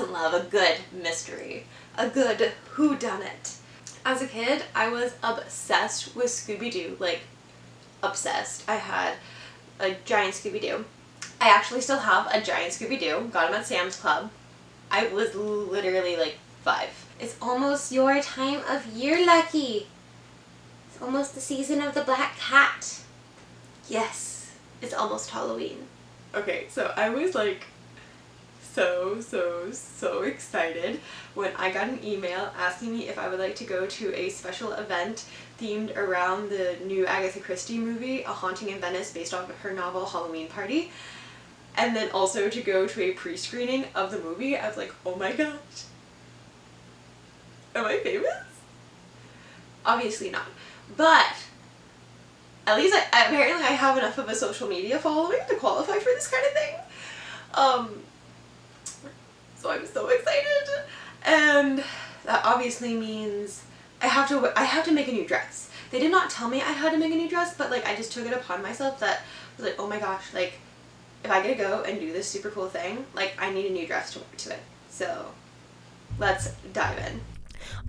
doesn't love a good mystery? A good whodunit? As a kid, I was obsessed with Scooby-Doo, like obsessed. I had a giant Scooby-Doo. I actually still have a giant Scooby-Doo. Got him at Sam's Club. I was literally like 5. It's almost your time of year, Lucky. It's almost the season of the black cat. Yes, it's almost Halloween. Okay, so I was like so excited when I got an email asking me if I would like to go to a special event themed around the new Agatha Christie movie, A Haunting in Venice, based off of her novel Halloween Party. And then also to go to a pre-screening of the movie. I was like, oh my gosh. Am I famous? Obviously not. But at least apparently I have enough of a social media following to qualify for this kind of thing. So I'm so excited. And that obviously means I have to make a new dress. They did not tell me I had to make a new dress, but like I just took it upon myself that I was like, oh my gosh, like if I get to go and do this super cool thing, like I need a new dress to wear to it. So let's dive in.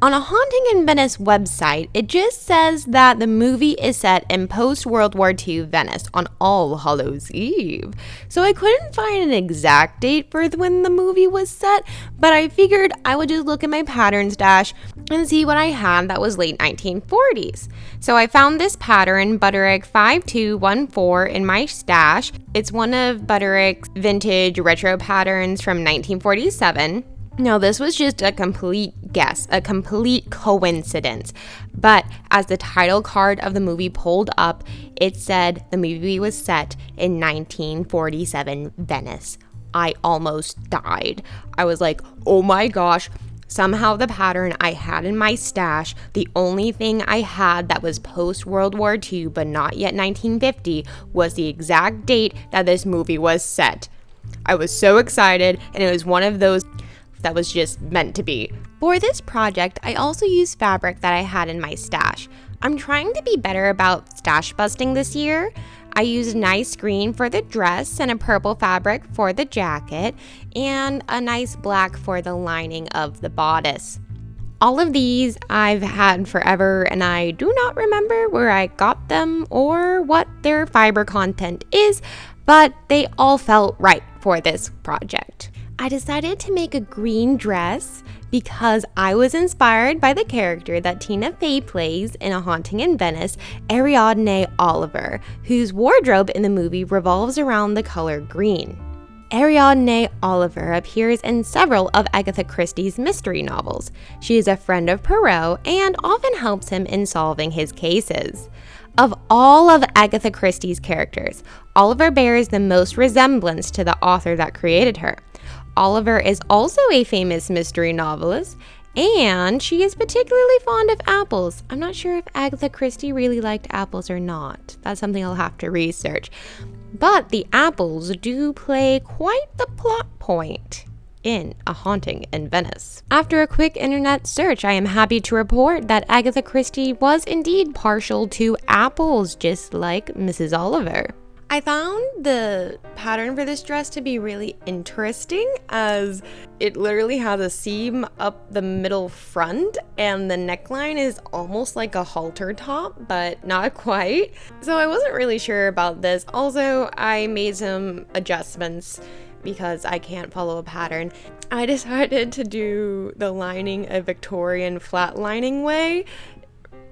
On A Haunting in Venice website, it just says that the movie is set in post-World War II Venice on All Hallows Eve. So I couldn't find an exact date for when the movie was set, but I figured I would just look at my pattern stash and see what I had that was late 1940s. So I found this pattern, Butterick 5214, in my stash. It's one of Butterick's vintage retro patterns from 1947. No, this was just a complete guess, a complete coincidence. But as the title card of the movie pulled up, it said the movie was set in 1947 Venice. I almost died. I was like, oh my gosh. Somehow the pattern I had in my stash, the only thing I had that was post-World War II but not yet 1950, was the exact date that this movie was set. I was so excited, and it was one of those that was just meant to be. For this project, I also used fabric that I had in my stash. I'm trying to be better about stash busting this year. I used nice green for the dress and a purple fabric for the jacket and a nice black for the lining of the bodice. All of these I've had forever, and I do not remember where I got them or what their fiber content is, but they all felt right for this project. I decided to make a green dress because I was inspired by the character that Tina Fey plays in A Haunting in Venice, Ariadne Oliver, whose wardrobe in the movie revolves around the color green. Ariadne Oliver appears in several of Agatha Christie's mystery novels. She is a friend of Poirot and often helps him in solving his cases. Of all of Agatha Christie's characters, Oliver bears the most resemblance to the author that created her. Oliver is also a famous mystery novelist, and she is particularly fond of apples. I'm not sure if Agatha Christie really liked apples or not. That's something I'll have to research. But the apples do play quite the plot point in A Haunting in Venice. After a quick internet search, I am happy to report that Agatha Christie was indeed partial to apples, just like Mrs. Oliver. I found the pattern for this dress to be really interesting, as it literally has a seam up the middle front and the neckline is almost like a halter top, but not quite. So I wasn't really sure about this. Also, I made some adjustments because I can't follow a pattern. I decided to do the lining a Victorian flat lining way,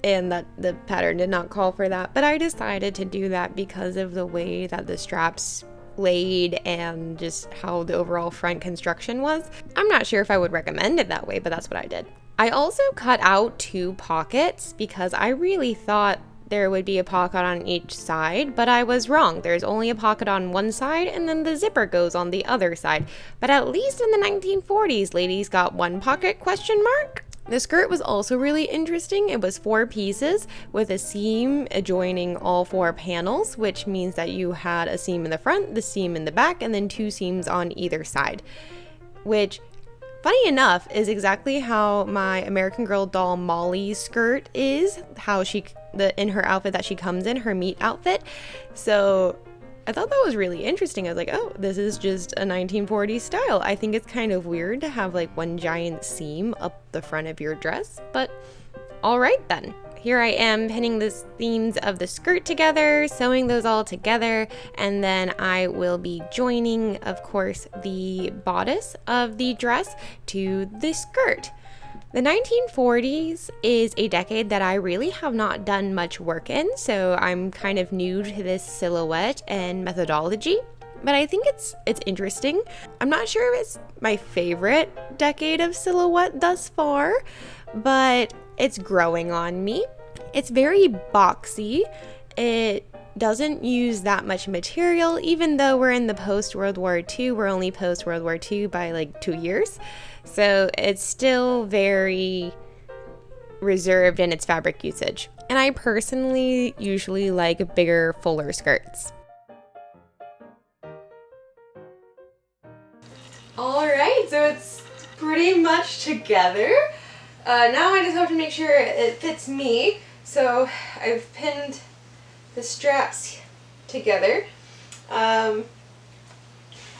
and that the pattern did not call for that, but I decided to do that because of the way that the straps laid and just how the overall front construction was. I'm not sure if I would recommend it that way, but that's what I did. I also cut out 2 pockets because I really thought there would be a pocket on each side, but I was wrong. There's only a pocket on one side and then the zipper goes on the other side. But at least in the 1940s, ladies got 1 pocket ? The skirt was also really interesting. It was 4 pieces with a seam adjoining all 4 panels, which means that you had a seam in the front, the seam in the back, and then 2 seams on either side, which, funny enough, is exactly how my American Girl doll Molly's skirt is, how in her outfit that she comes in, her meat outfit. So I thought that was really interesting. I was like, oh, this is just a 1940s style. I think it's kind of weird to have like one giant seam up the front of your dress, but all right then. Here I am pinning the seams of the skirt together, sewing those all together, and then I will be joining, of course, the bodice of the dress to the skirt. The 1940s is a decade that I really have not done much work in, so I'm kind of new to this silhouette and methodology, but I think it's interesting. I'm not sure if it's my favorite decade of silhouette thus far, but it's growing on me. It's very boxy. It doesn't use that much material, even though we're in the post-World War II. We're only post-World War II by like 2 years. So it's still very reserved in its fabric usage. And I personally usually like bigger, fuller skirts. Alright, so it's pretty much together. Now I just have to make sure it fits me. So I've pinned the straps together. I'm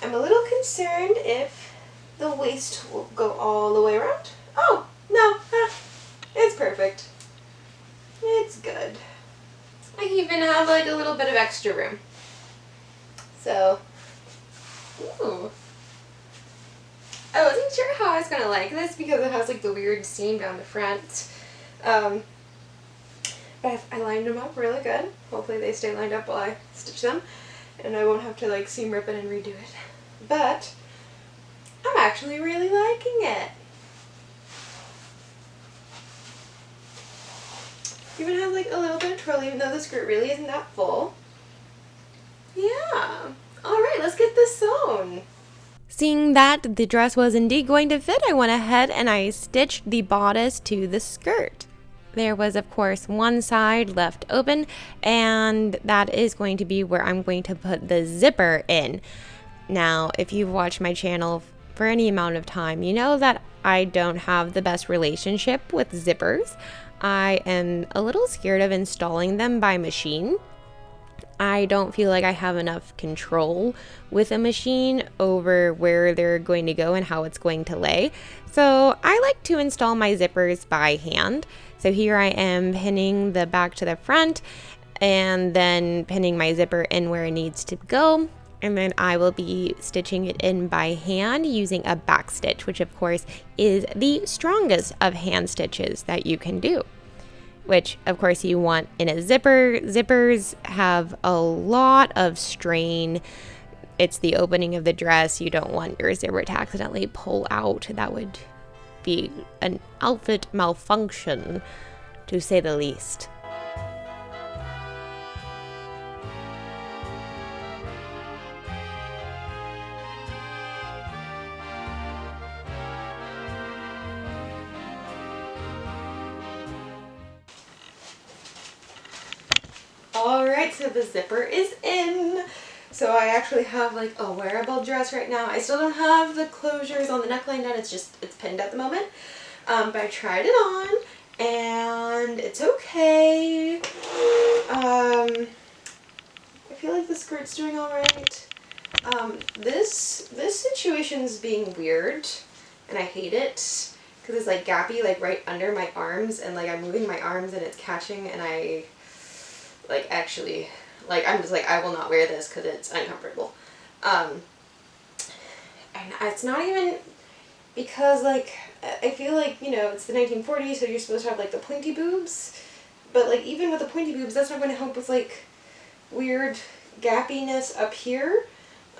a little concerned if the waist will go all the way around. Oh, no, it's perfect. It's good. I even have like a little bit of extra room. So, ooh. I wasn't sure how I was gonna like this because it has like the weird seam down the front. But I lined them up really good. Hopefully they stay lined up while I stitch them, and I won't have to like seam rip it and redo it. But I'm actually really liking it. Even has like a little bit of twirl, even though the skirt really isn't that full. Yeah. Alright, let's get this sewn. Seeing that the dress was indeed going to fit, I went ahead and I stitched the bodice to the skirt. There was, of course, one side left open, and that is going to be where I'm going to put the zipper in. Now, if you've watched my channel for any amount of time, you know that I don't have the best relationship with zippers. I am a little scared of installing them by machine. I don't feel like I have enough control with a machine over where they're going to go and how it's going to lay. So I like to install my zippers by hand. So here I am pinning the back to the front and then pinning my zipper in where it needs to go. And then I will be stitching it in by hand using a back stitch, which of course is the strongest of hand stitches that you can do. Which of course you want in a zipper. Zippers have a lot of strain. It's the opening of the dress. You don't want your zipper to accidentally pull out. That would be an outfit malfunction, to say the least. Alright, so the zipper is in. So I actually have like a wearable dress right now. I still don't have the closures on the neckline done. It's pinned at the moment. But I tried it on and it's okay. I feel like the skirt's doing alright. This situation's being weird and I hate it because it's like gappy like right under my arms, and like I'm moving my arms and it's catching, and I like actually like I'm just like I will not wear this because it's uncomfortable. And it's not even because like I feel like, you know, it's the 1940s, so you're supposed to have like the pointy boobs, but like even with the pointy boobs that's not going to help with like weird gappiness up here.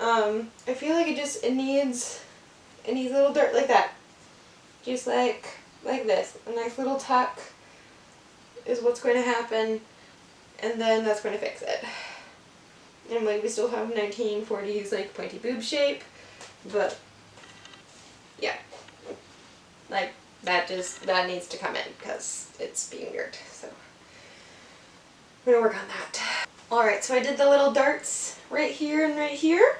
I feel like it needs a little dirt like that, just like this. A nice little tuck is what's going to happen, and then that's going to fix it. And like we still have 1940s like pointy boob shape, but yeah, like that needs to come in because it's being weird. So we're gonna work on that. Alright, so I did the little darts right here and right here,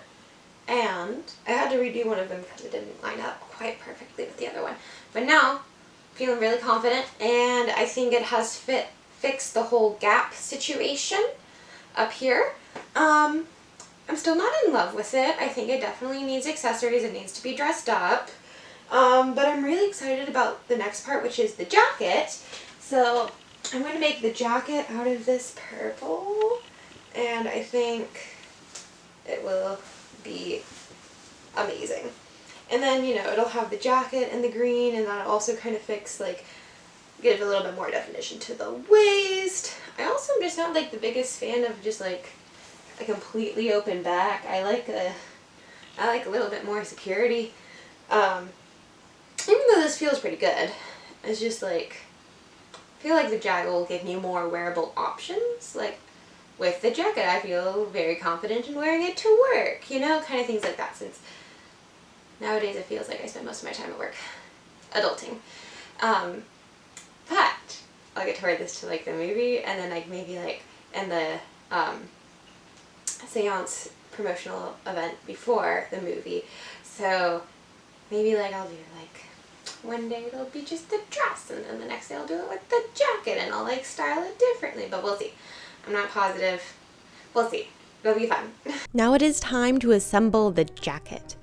and I had to redo one of them because it didn't line up quite perfectly with the other one. But now, feeling really confident, and I think it has fixed the whole gap situation up here. I I'm still not in love with it. I think it definitely needs accessories. It needs to be dressed up. But I'm really excited about the next part, which is the jacket. So I'm going to make the jacket out of this purple, and I think it will be amazing. And then, you know, it'll have the jacket and the green, and that'll also kind of fix, like, give a little bit more definition to the waist. I also am just not, like, the biggest fan of just, like, a completely open back. I like a little bit more security. Even though this feels pretty good, it's just like, I feel like the jacket will give me more wearable options. Like, with the jacket, I feel very confident in wearing it to work, you know, kind of things like that, since nowadays it feels like I spend most of my time at work adulting. But I'll get to wear this to, like, the movie, and then, like, maybe, like, in the Séance promotional event before the movie. So maybe, like, I'll do, like, one day it'll be just the dress, and then the next day I'll do it with the jacket, and I'll, like, style it differently, but we'll see. I'm not positive. We'll see. It'll be fun. Now it is time to assemble the jacket.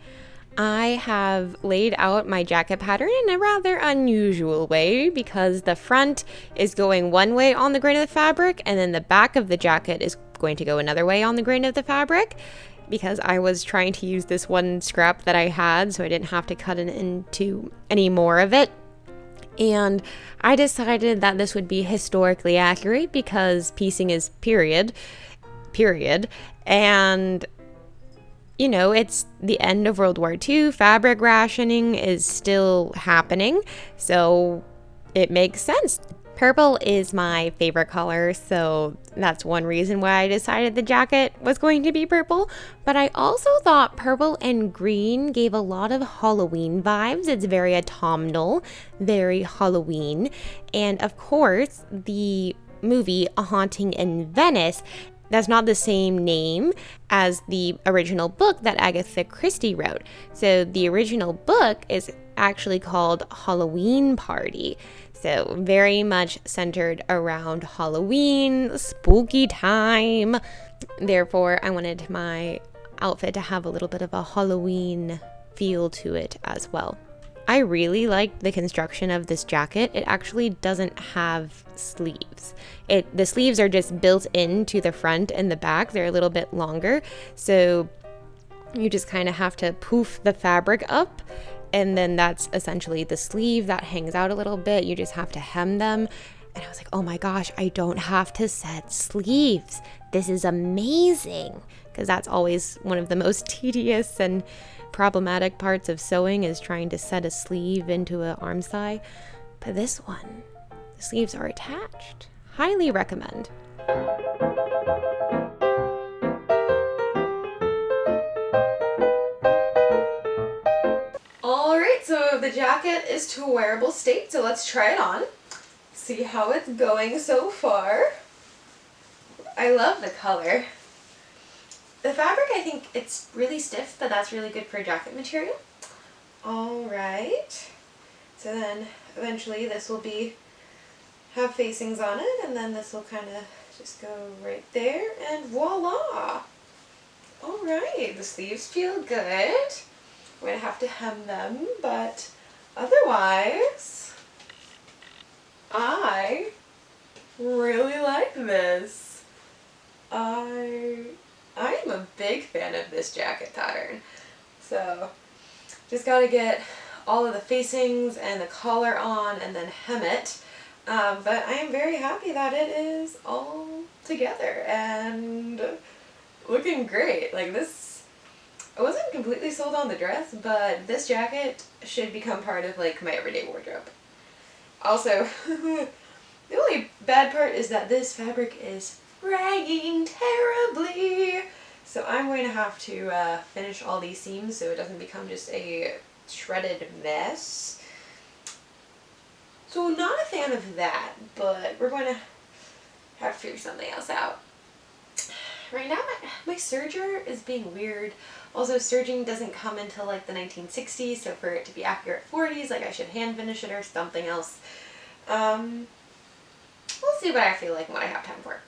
I have laid out my jacket pattern in a rather unusual way because the front is going one way on the grain of the fabric, and then the back of the jacket is going to go another way on the grain of the fabric, because I was trying to use this one scrap that I had so I didn't have to cut it into any more of it. And I decided that this would be historically accurate because piecing is period. And, you know, it's the end of World War II. Fabric rationing is still happening, so it makes sense. Purple is my favorite color, so that's one reason why I decided the jacket was going to be purple. But I also thought purple and green gave a lot of Halloween vibes. It's very autumnal, very Halloween. And of course, the movie A Haunting in Venice, that's not the same name as the original book that Agatha Christie wrote. So the original book is actually called Halloween Party. So very much centered around Halloween, spooky time. Therefore, I wanted my outfit to have a little bit of a Halloween feel to it as well. I really like the construction of this jacket. It actually doesn't have sleeves. The sleeves are just built into the front and the back. They're a little bit longer. So you just kind of have to poof the fabric up, and then that's essentially the sleeve that hangs out a little bit. You just have to hem them. And I was like, oh my gosh, I don't have to set sleeves. This is amazing. Because that's always one of the most tedious and problematic parts of sewing, is trying to set a sleeve into an arm side. But this one, the sleeves are attached. Highly recommend. Alright, so the jacket is to a wearable state, so let's try it on. See how it's going so far. I love the color. The fabric, I think it's really stiff, but that's really good for jacket material. Alright. So then eventually this will have facings on it, and then this will kind of just go right there, and voila! Alright, the sleeves feel good. We're going to have to hem them, but otherwise, I really like this. I am a big fan of this jacket pattern. So, just got to get all of the facings and the collar on and then hem it. But I am very happy that it is all together and looking great. Like this, I wasn't completely sold on the dress, but this jacket should become part of, like, my everyday wardrobe. Also, the only bad part is that this fabric is ragging terribly. So I'm going to have to finish all these seams so it doesn't become just a shredded mess. So not a fan of that, but we're going to have to figure something else out. Right now my serger is being weird. Also, serging doesn't come until like the 1960s, so for it to be accurate 40s, like I should hand finish it or something else. We'll see what I feel like and what I have time for.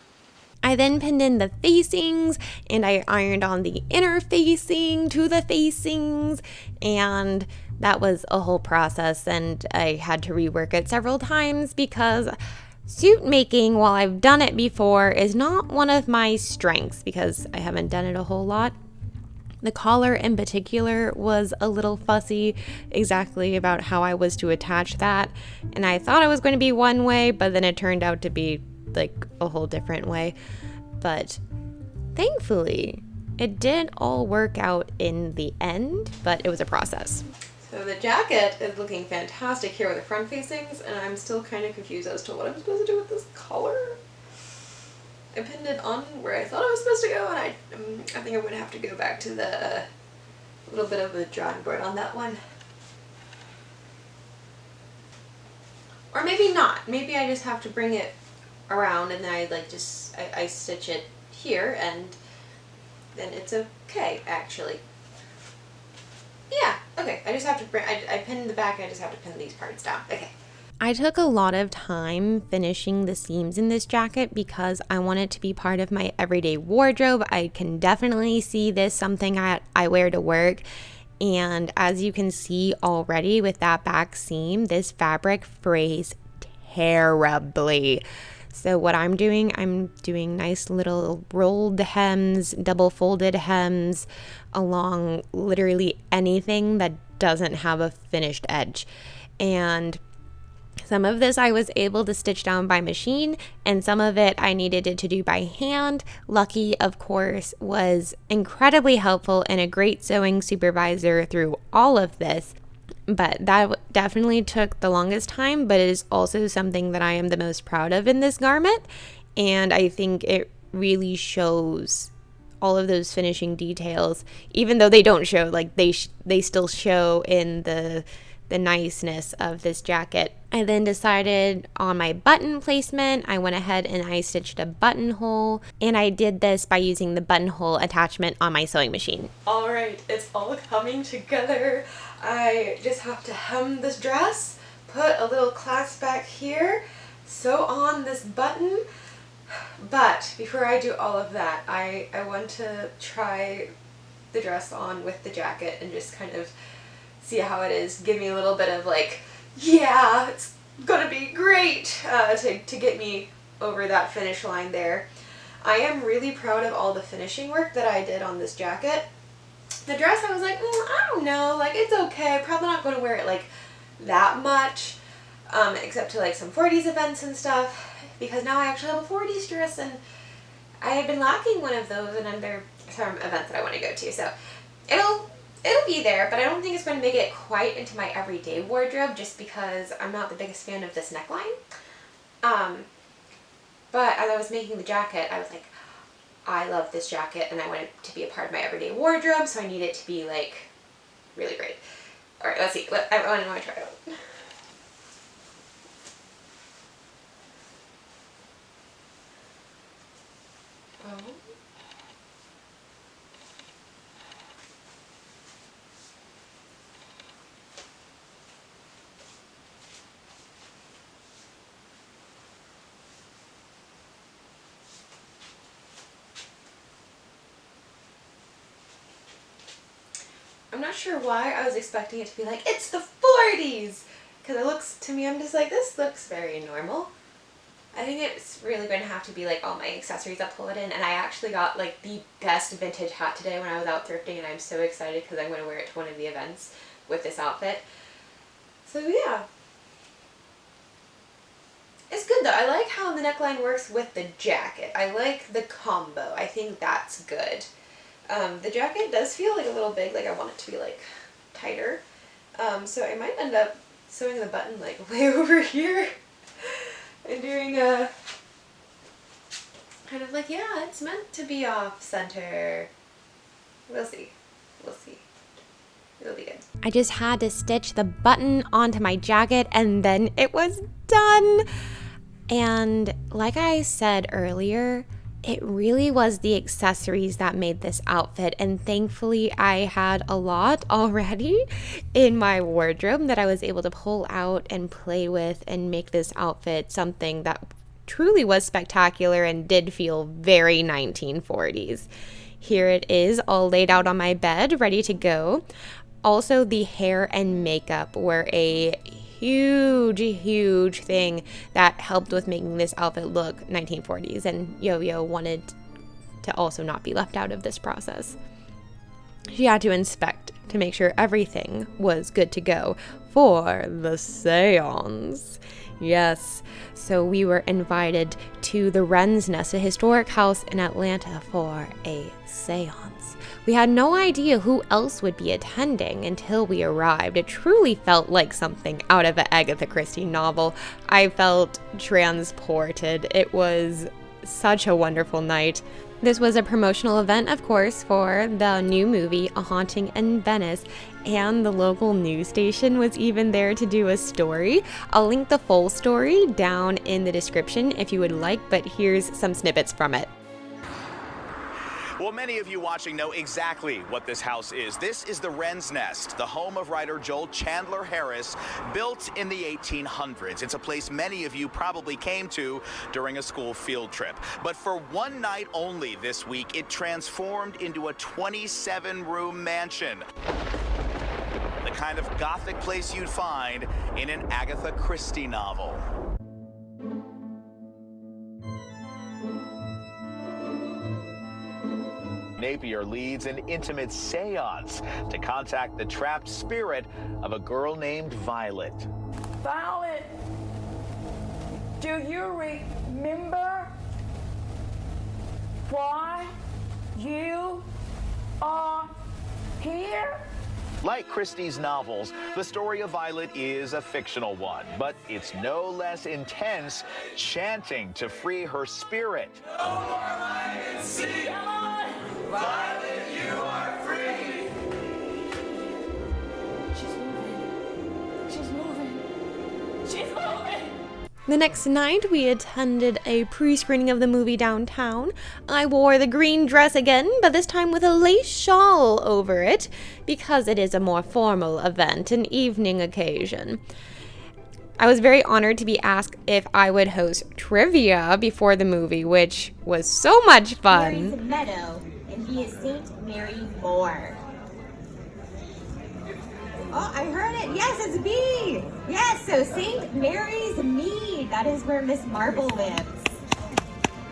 I then pinned in the facings and I ironed on the inner facing to the facings, and that was a whole process, and I had to rework it several times because suit making, while I've done it before, is not one of my strengths because I haven't done it a whole lot. The collar in particular was a little fussy exactly about how I was to attach that, and I thought it was going to be one way, but then it turned out to be like a whole different way. But thankfully it did all work out in the end, but it was a process. So the jacket is looking fantastic here with the front facings, and I'm still kind of confused as to what I'm supposed to do with this collar. I pinned it on where I thought it was supposed to go, and I think I'm going to have to go back to the little bit of the drawing board on that one. Or maybe not. Maybe I just have to bring it around and then I stitch it here, and then it's okay, actually. Yeah, okay. I just have to I pinned the back, I just have to pin these parts down. Okay. I took a lot of time finishing the seams in this jacket because I want it to be part of my everyday wardrobe. I can definitely see this something I wear to work. And as you can see already with that back seam, this fabric frays terribly. So what I'm doing nice little rolled hems, double folded hems along literally anything that doesn't have a finished edge. And some of this I was able to stitch down by machine, and some of it I needed to do by hand. Lucky, of course, was incredibly helpful and a great sewing supervisor through all of this. But that definitely took the longest time, but it is also something that I am the most proud of in this garment. And I think it really shows all of those finishing details, even though they don't show, like they still show in the niceness of this jacket. I then decided on my button placement. I went ahead and I stitched a buttonhole, and I did this by using the buttonhole attachment on my sewing machine. All right, it's all coming together. I just have to hem this dress, put a little clasp back here, sew on this button. But before I do all of that, I want to try the dress on with the jacket and just kind of see how it is. Give me a little bit of like, yeah, it's gonna be great to get me over that finish line there. I am really proud of all the finishing work that I did on this jacket. The dress, I was like, I don't know, like it's okay. Probably not going to wear it like that much, except to like some 40s events and stuff, because now I actually have a 40s dress, and I had been lacking one of those, and then there are some events that I want to go to, so it'll be there, but I don't think it's going to make it quite into my everyday wardrobe just because I'm not the biggest fan of this neckline. But as I was making the jacket, I was like, I love this jacket and I want it to be a part of my everyday wardrobe, so I need it to be like really great. Alright, let's see. I want to try it out. Oh. I'm not sure why I was expecting it to be like, it's the 40s! Because it looks, to me, I'm just like, this looks very normal. I think it's really going to have to be like all my accessories that pull it in, and I actually got like the best vintage hat today when I was out thrifting, and I'm so excited because I'm going to wear it to one of the events with this outfit. So yeah. It's good though. I like how the neckline works with the jacket. I like the combo. I think that's good. The jacket does feel like a little big, like I want it to be like tighter. So I might end up sewing the button like way over here and doing a kind of like, yeah, it's meant to be off center. We'll see. We'll see. It'll be good. I just had to stitch the button onto my jacket and then it was done. And like I said earlier, it really was the accessories that made this outfit, and thankfully I had a lot already in my wardrobe that I was able to pull out and play with and make this outfit something that truly was spectacular and did feel very 1940s. Here it is, all laid out on my bed, ready to go. Also, the hair and makeup were a huge thing that helped with making this outfit look 1940s, and Yo-Yo wanted to also not be left out of this process. She had to inspect to make sure everything was good to go for the Séance. Yes, so we were invited to the Wrens Nest, a historic house in Atlanta, for a séance. We had no idea who else would be attending until we arrived. It truly felt like something out of an Agatha Christie novel. I felt transported. It was such a wonderful night. This was a promotional event, of course, for the new movie, A Haunting in Venice, and the local news station was even there to do a story. I'll link the full story down in the description if you would like, but here's some snippets from it. Well, many of you watching know exactly what this house is. This is the Wrens Nest, the home of writer Joel Chandler Harris, built in the 1800s. It's a place many of you probably came to during a school field trip. But for one night only this week, it transformed into a 27-room mansion. The kind of Gothic place you'd find in an Agatha Christie novel. Napier leads an intimate seance to contact the trapped spirit of a girl named Violet. Violet, do you remember why you are here? Like Christie's novels, the story of Violet is a fictional one, but it's no less intense, chanting to free her spirit. No more hide and seek. Violet, you are free. She's moving. She's moving. She's moving. The next night, we attended a pre-screening of the movie downtown. I wore the green dress again, but this time with a lace shawl over it, because it is a more formal event, an evening occasion. I was very honored to be asked if I would host trivia before the movie, which was so much fun. Mary's a meadow, and he is Saint Mary Moore. Oh, I heard it. Yes, it's B. Yes, so St. Mary's Mead. That is where Miss Marple lives.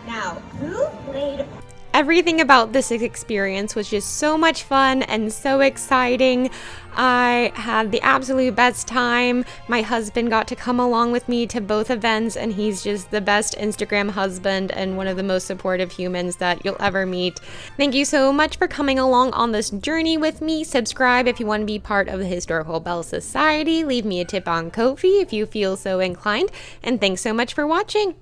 Now, who played... Everything about this experience was just so much fun and so exciting. I had the absolute best time. My husband got to come along with me to both events, and he's just the best Instagram husband and one of the most supportive humans that you'll ever meet. Thank you so much for coming along on this journey with me. Subscribe if you want to be part of the Historical Belle Society. Leave me a tip on Ko-fi if you feel so inclined. And thanks so much for watching.